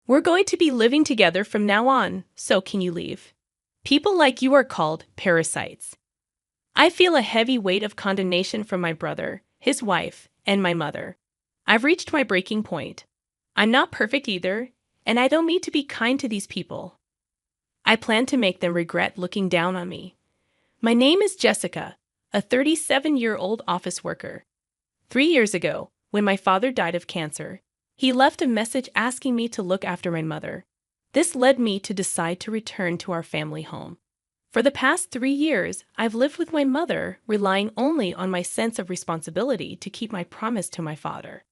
We're going to be living together from now on, so can you leave? People like you are called parasites. I feel a heavy weight of condemnation from my brother, his wife, and my mother. I've reached my breaking point. I'm not perfect either, and I don't mean to be kind to these people. I plan to make them regret looking down on me. My name is Jessica, a 37-year-old office worker. 3 years ago, when my father died of cancer, he left a message asking me to look after my mother. This led me to decide to return to our family home. For the past 3 years, I've lived with my mother, relying only on my sense of responsibility to keep my promise to my father.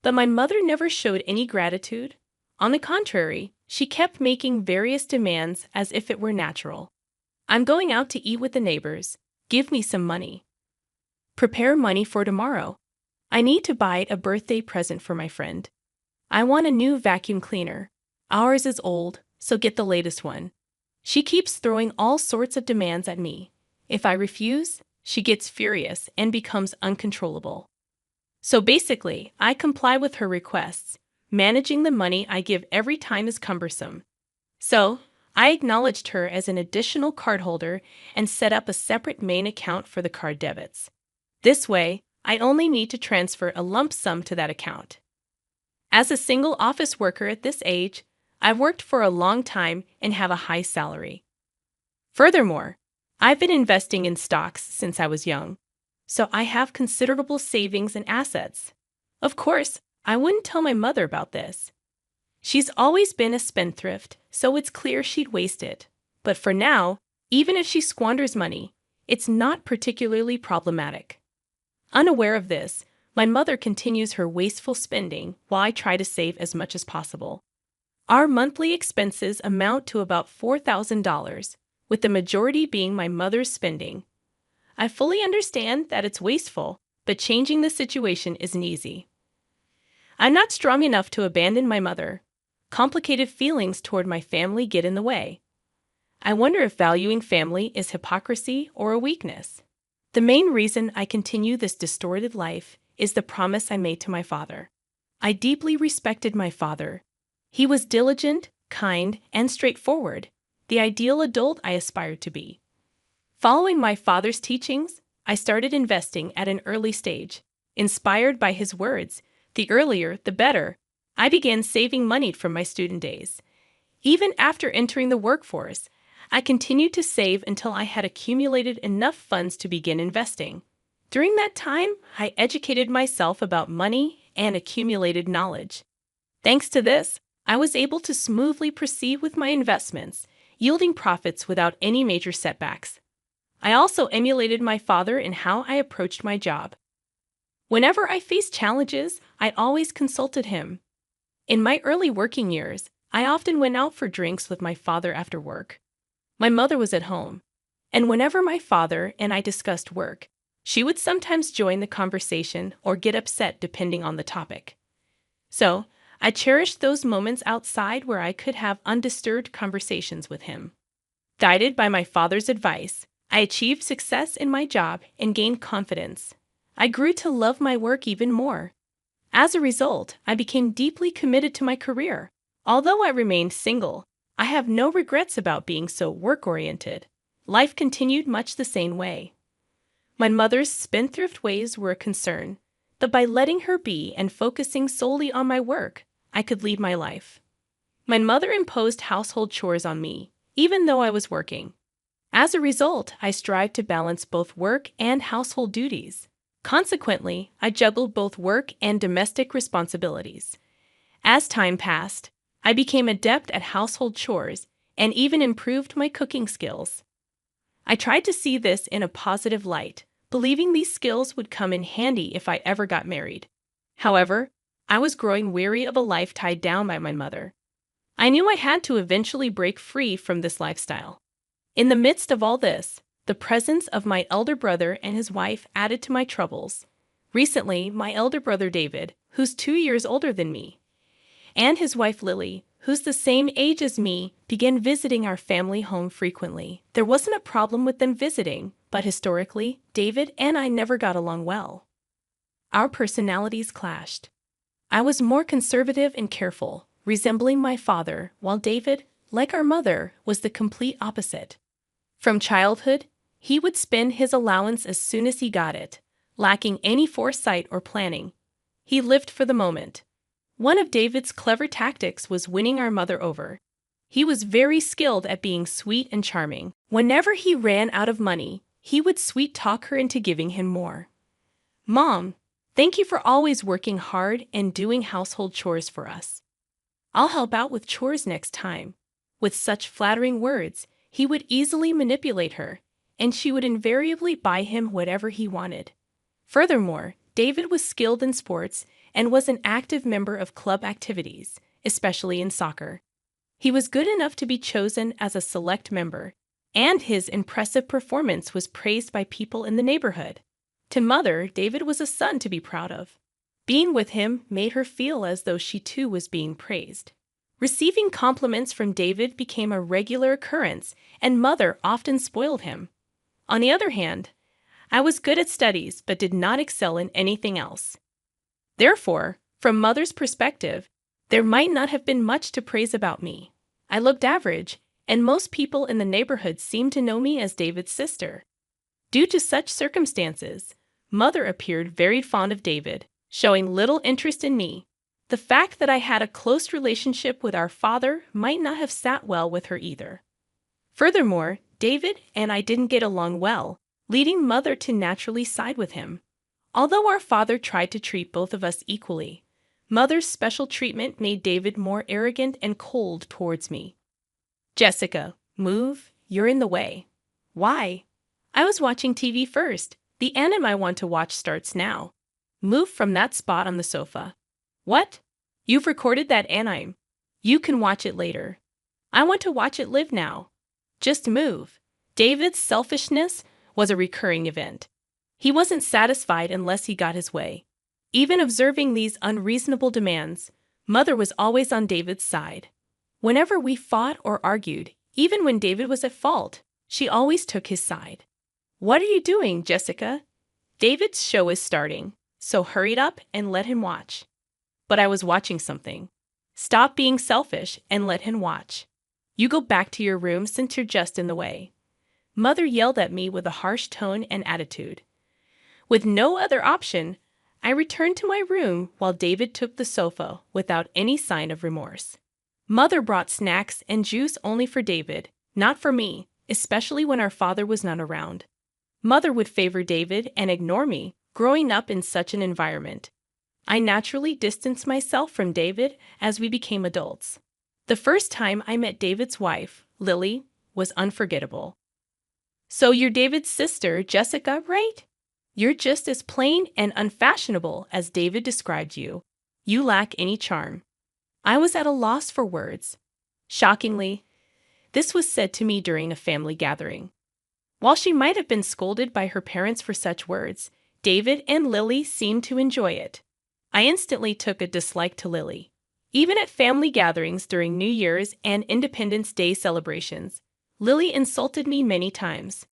But my mother never showed any gratitude. On the contrary, she kept making various demands as if it were natural. I'm going out to eat with the neighbors. Give me some money. Prepare money for tomorrow. I need to buy a birthday present for my friend. I want a new vacuum cleaner. Ours is old, so get the latest one. She keeps throwing all sorts of demands at me. If I refuse, she gets furious and becomes uncontrollable. So basically, I comply with her requests. Managing the money I give every time is cumbersome. So, I acknowledged her as an additional cardholder and set up a separate main account for the card debits. This way, I only need to transfer a lump sum to that account. As a single office worker at this age, I've worked for a long time and have a high salary. Furthermore, I've been investing in stocks since I was young, so I have considerable savings and assets. Of course, I wouldn't tell my mother about this. She's always been a spendthrift, so it's clear she'd waste it. But for now, even if she squanders money, it's not particularly problematic. Unaware of this, my mother continues her wasteful spending while I try to save as much as possible. Our monthly expenses amount to about $4,000, with the majority being my mother's spending. I fully understand that it's wasteful, but changing the situation isn't easy. I'm not strong enough to abandon my mother. Complicated feelings toward my family get in the way. I wonder if valuing family is hypocrisy or a weakness. The main reason I continue this distorted life is the promise I made to my father. I deeply respected my father. He was diligent, kind, and straightforward, the ideal adult I aspired to be. Following my father's teachings, I started investing at an early stage. Inspired by his words, the earlier, the better, I began saving money from my student days. Even after entering the workforce, I continued to save until I had accumulated enough funds to begin investing. During that time, I educated myself about money and accumulated knowledge. Thanks to this, I was able to smoothly proceed with my investments, yielding profits without any major setbacks. I also emulated my father in how I approached my job. Whenever I faced challenges, I always consulted him. In my early working years, I often went out for drinks with my father after work. My mother was at home, and whenever my father and I discussed work, she would sometimes join the conversation or get upset depending on the topic. So, I cherished those moments outside where I could have undisturbed conversations with him. Guided by my father's advice, I achieved success in my job and gained confidence. I grew to love my work even more. As a result, I became deeply committed to my career. Although I remained single, I have no regrets about being so work-oriented. Life continued much the same way. My mother's spendthrift ways were a concern, but by letting her be and focusing solely on my work, I could lead my life. My mother imposed household chores on me, even though I was working. As a result, I strived to balance both work and household duties. Consequently, I juggled both work and domestic responsibilities. As time passed, I became adept at household chores and even improved my cooking skills. I tried to see this in a positive light, believing these skills would come in handy if I ever got married. However, I was growing weary of a life tied down by my mother. I knew I had to eventually break free from this lifestyle. In the midst of all this, the presence of my elder brother and his wife added to my troubles. Recently, my elder brother David, who's 2 years older than me, and his wife Lily, who's the same age as me, began visiting our family home frequently. There wasn't a problem with them visiting, but historically, David and I never got along well. Our personalities clashed. I was more conservative and careful, resembling my father, while David, like our mother, was the complete opposite. From childhood, he would spend his allowance as soon as he got it, lacking any foresight or planning. He lived for the moment. One of David's clever tactics was winning our mother over. He was very skilled at being sweet and charming. Whenever he ran out of money, he would sweet-talk her into giving him more. "Mom, thank you for always working hard and doing household chores for us. I'll help out with chores next time." With such flattering words, he would easily manipulate her, and she would invariably buy him whatever he wanted. Furthermore, David was skilled in sports and was an active member of club activities, especially in soccer. He was good enough to be chosen as a select member, and his impressive performance was praised by people in the neighborhood. To Mother, David was a son to be proud of. Being with him made her feel as though she too was being praised. Receiving compliments from David became a regular occurrence, and Mother often spoiled him. On the other hand, I was good at studies but did not excel in anything else. Therefore, from Mother's perspective, there might not have been much to praise about me. I looked average, and most people in the neighborhood seemed to know me as David's sister. Due to such circumstances, Mother appeared very fond of David, showing little interest in me. The fact that I had a close relationship with our father might not have sat well with her either. Furthermore, David and I didn't get along well, leading Mother to naturally side with him. Although our father tried to treat both of us equally, Mother's special treatment made David more arrogant and cold towards me. "Jessica, move, you're in the way." "Why?" "I was watching TV first. The anime I want to watch starts now." "Move from that spot on the sofa." "What? You've recorded that anime. You can watch it later." "I want to watch it live now." "Just move." David's selfishness was a recurring event. He wasn't satisfied unless he got his way. Even observing these unreasonable demands, Mother was always on David's side. Whenever we fought or argued, even when David was at fault, she always took his side. "What are you doing, Jessica? David's show is starting, so hurry up and let him watch." "But I was watching something." "Stop being selfish and let him watch. You go back to your room since you're just in the way." Mother yelled at me with a harsh tone and attitude. With no other option, I returned to my room while David took the sofa without any sign of remorse. Mother brought snacks and juice only for David, not for me, especially when our father was not around. Mother would favor David and ignore me, growing up in such an environment. I naturally distanced myself from David as we became adults. The first time I met David's wife, Lily, was unforgettable. "So you're David's sister, Jessica, right? You're just as plain and unfashionable as David described you. You lack any charm." I was at a loss for words. Shockingly, this was said to me during a family gathering. While she might have been scolded by her parents for such words, David and Lily seemed to enjoy it. I instantly took a dislike to Lily. Even at family gatherings during New Year's and Independence Day celebrations, Lily insulted me many times.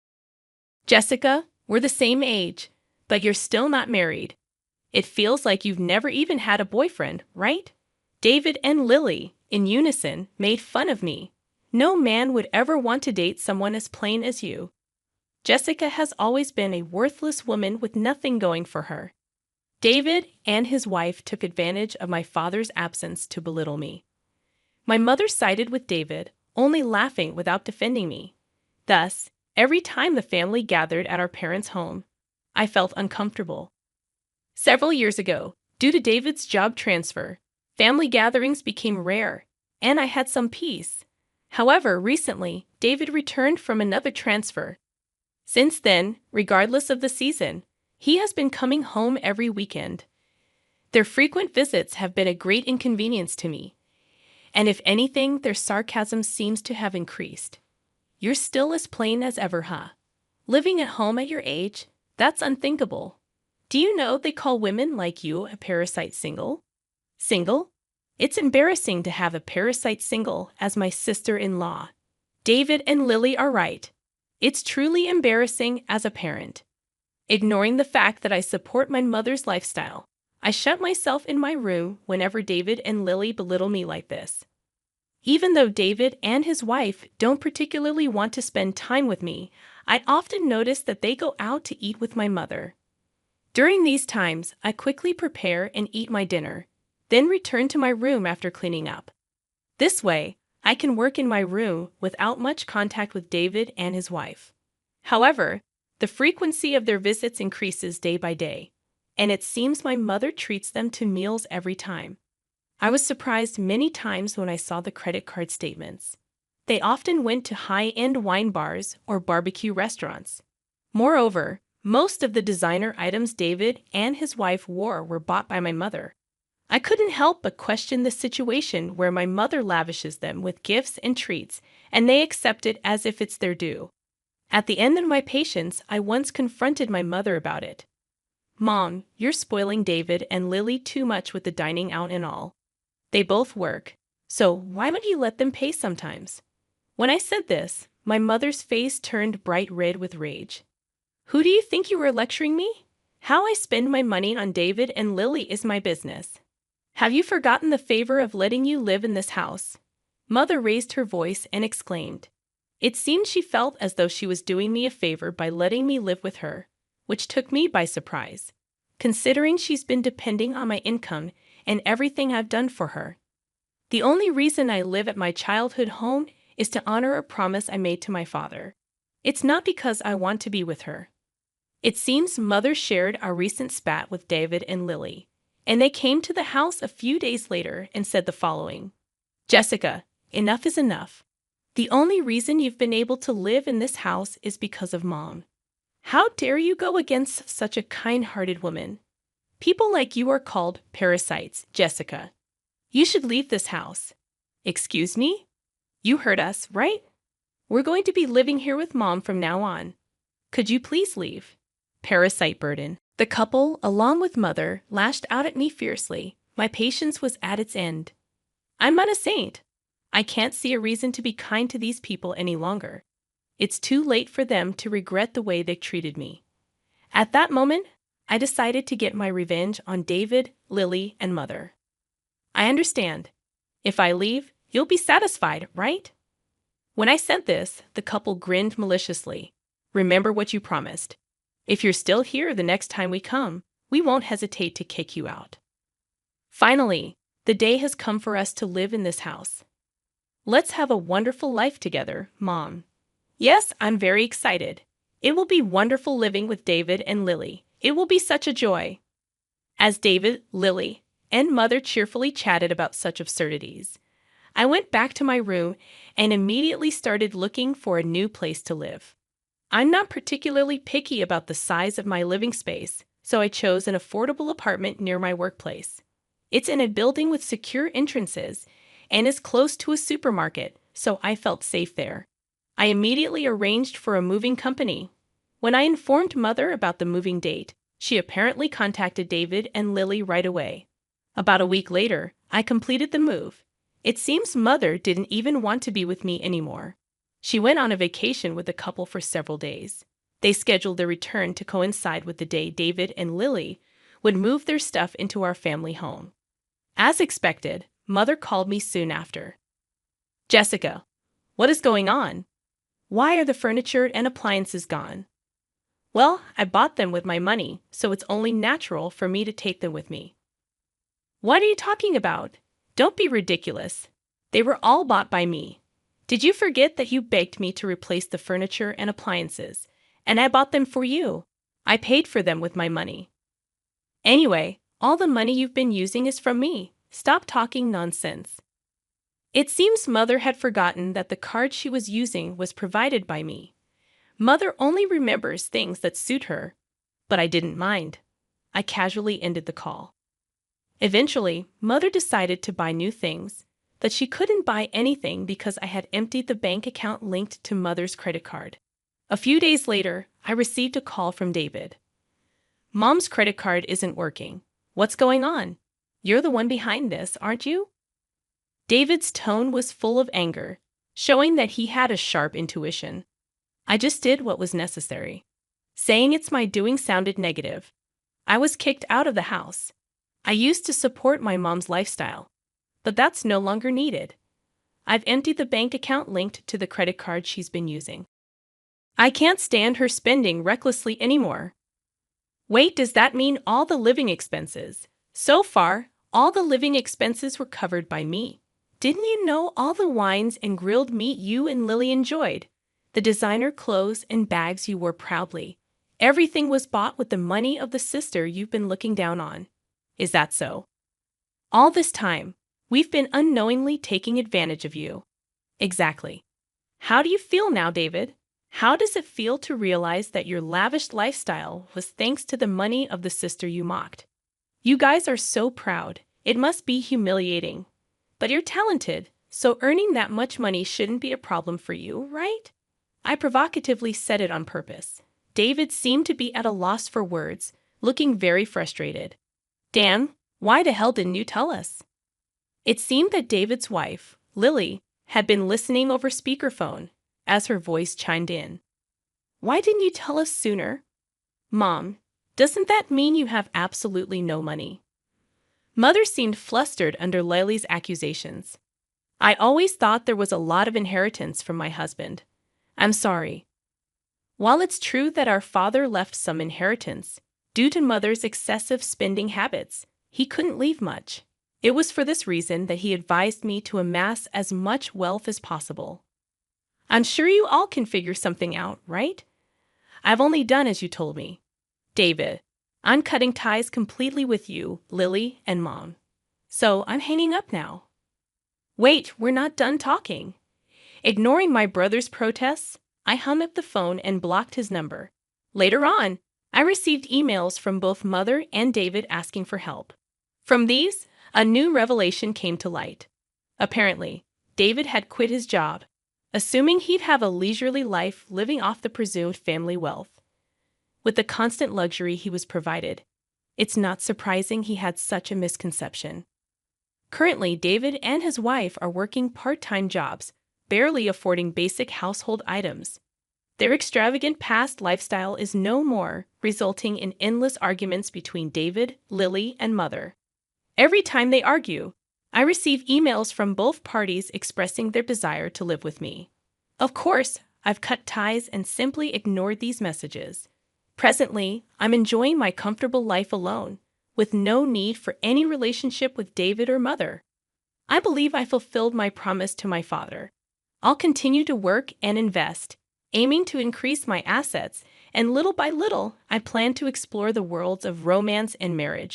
"Jessica, we're the same age, but you're still not married. It feels like you've never even had a boyfriend, right?" David and Lily, in unison, made fun of me. "No man would ever want to date someone as plain as you. Jessica has always been a worthless woman with nothing going for her." David and his wife took advantage of my father's absence to belittle me. My mother sided with David, only laughing without defending me. Thus, every time the family gathered at our parents' home, I felt uncomfortable. Several years ago, due to David's job transfer, family gatherings became rare, and I had some peace. However, recently, David returned from another transfer. Since then, regardless of the season, he has been coming home every weekend. Their frequent visits have been a great inconvenience to me, and if anything, their sarcasm seems to have increased. "You're still as plain as ever, huh? Living at home at your age? That's unthinkable. Do you know they call women like you a parasite single?" "Single? It's embarrassing to have a parasite single as my sister-in-law." David and Lily are right. It's truly embarrassing as a parent. Ignoring the fact that I support my mother's lifestyle, I shut myself in my room whenever David and Lily belittle me like this. Even though David and his wife don't particularly want to spend time with me, I often notice that they go out to eat with my mother. During these times, I quickly prepare and eat my dinner, then return to my room after cleaning up. This way, I can work in my room without much contact with David and his wife. However, the frequency of their visits increases day by day, and it seems my mother treats them to meals every time. I was surprised many times when I saw the credit card statements. They often went to high-end wine bars or barbecue restaurants. Moreover, most of the designer items David and his wife wore were bought by my mother. I couldn't help but question the situation where my mother lavishes them with gifts and treats, and they accept it as if it's their due. At the end of my patience, I once confronted my mother about it. "Mom, you're spoiling David and Lily too much with the dining out and all. They both work, so why don't you let them pay sometimes?" When I said this, my mother's face turned bright red with rage. "Who do you think you were lecturing me? How I spend my money on David and Lily is my business. Have you forgotten the favor of letting you live in this house?" Mother raised her voice and exclaimed. It seemed she felt as though she was doing me a favor by letting me live with her, which took me by surprise, considering she's been depending on my income and everything I've done for her. The only reason I live at my childhood home is to honor a promise I made to my father. It's not because I want to be with her. It seems Mother shared our recent spat with David and Lily, and they came to the house a few days later and said the following: "Jessica, enough is enough. The only reason you've been able to live in this house is because of Mom. How dare you go against such a kind-hearted woman? People like you are called parasites, Jessica. You should leave this house." "Excuse me? You heard us, right? We're going to be living here with Mom from now on. Could you please leave?" Parasite burden. The couple, along with Mother, lashed out at me fiercely. My patience was at its end. I'm not a saint. I can't see a reason to be kind to these people any longer. It's too late for them to regret the way they treated me. At that moment, I decided to get my revenge on David, Lily, and Mother. "I understand. If I leave, you'll be satisfied, right?" When I said this, the couple grinned maliciously. "Remember what you promised. If you're still here the next time we come, we won't hesitate to kick you out." Finally, the day has come for us to live in this house. Let's have a wonderful life together, Mom. Yes, I'm very excited. It will be wonderful living with David and Lily. It will be such a joy. As David, Lily, and Mother cheerfully chatted about such absurdities, I went back to my room and immediately started looking for a new place to live. I'm not particularly picky about the size of my living space, so I chose an affordable apartment near my workplace. It's in a building with secure entrances and is close to a supermarket, so I felt safe there. I immediately arranged for a moving company. When I informed Mother about the moving date, she apparently contacted David and Lily right away. About a week later, I completed the move. It seems Mother didn't even want to be with me anymore. She went on a vacation with the couple for several days. They scheduled their return to coincide with the day David and Lily would move their stuff into our family home. As expected, Mother called me soon after. "Jessica, what is going on? Why are the furniture and appliances gone?" "Well, I bought them with my money, so it's only natural for me to take them with me." "What are you talking about? Don't be ridiculous. They were all bought by me. Did you forget that you begged me to replace the furniture and appliances, and I bought them for you? I paid for them with my money. Anyway, all the money you've been using is from me. Stop talking nonsense." It seems Mother had forgotten that the card she was using was provided by me. Mother only remembers things that suit her, but I didn't mind. I casually ended the call. Eventually, Mother decided to buy new things, but she couldn't buy anything because I had emptied the bank account linked to Mother's credit card. A few days later, I received a call from David. "Mom's credit card isn't working. What's going on? You're the one behind this, aren't you?" David's tone was full of anger, showing that he had a sharp intuition. I just did what was necessary. Saying it's my doing sounded negative. I was kicked out of the house. I used to support my mom's lifestyle, but that's no longer needed. I've emptied the bank account linked to the credit card she's been using. I can't stand her spending recklessly anymore. Wait, does that mean all the living expenses? So far, all the living expenses were covered by me. Didn't you know all the wines and grilled meat you and Lily enjoyed? The designer clothes and bags you wore proudly. Everything was bought with the money of the sister you've been looking down on. Is that so? All this time, we've been unknowingly taking advantage of you. Exactly. How do you feel now, David? How does it feel to realize that your lavish lifestyle was thanks to the money of the sister you mocked? You guys are so proud. It must be humiliating. But you're talented, so earning that much money shouldn't be a problem for you, right? I provocatively said it on purpose. David seemed to be at a loss for words, looking very frustrated. Dan, why the hell didn't you tell us? It seemed that David's wife, Lily, had been listening over speakerphone as her voice chimed in. Why didn't you tell us sooner? Mom, doesn't that mean you have absolutely no money? Mother seemed flustered under Lily's accusations. I always thought there was a lot of inheritance from my husband. I'm sorry. While it's true that our father left some inheritance, due to Mother's excessive spending habits, he couldn't leave much. It was for this reason that he advised me to amass as much wealth as possible. I'm sure you all can figure something out, right? I've only done as you told me. David, I'm cutting ties completely with you, Lily, and Mom. So I'm hanging up now. Wait, we're not done talking. Ignoring my brother's protests, I hung up the phone and blocked his number. Later on, I received emails from both Mother and David asking for help. From these, a new revelation came to light. Apparently, David had quit his job, assuming he'd have a leisurely life living off the presumed family wealth. With the constant luxury he was provided, it's not surprising he had such a misconception. Currently, David and his wife are working part-time jobs, barely affording basic household items. Their extravagant past lifestyle is no more, resulting in endless arguments between David, Lily, and Mother. Every time they argue, I receive emails from both parties expressing their desire to live with me. Of course, I've cut ties and simply ignored these messages. Presently, I'm enjoying my comfortable life alone, with no need for any relationship with David or Mother. I believe I fulfilled my promise to my father. I'll continue to work and invest, aiming to increase my assets, and little by little, I plan to explore the worlds of romance and marriage.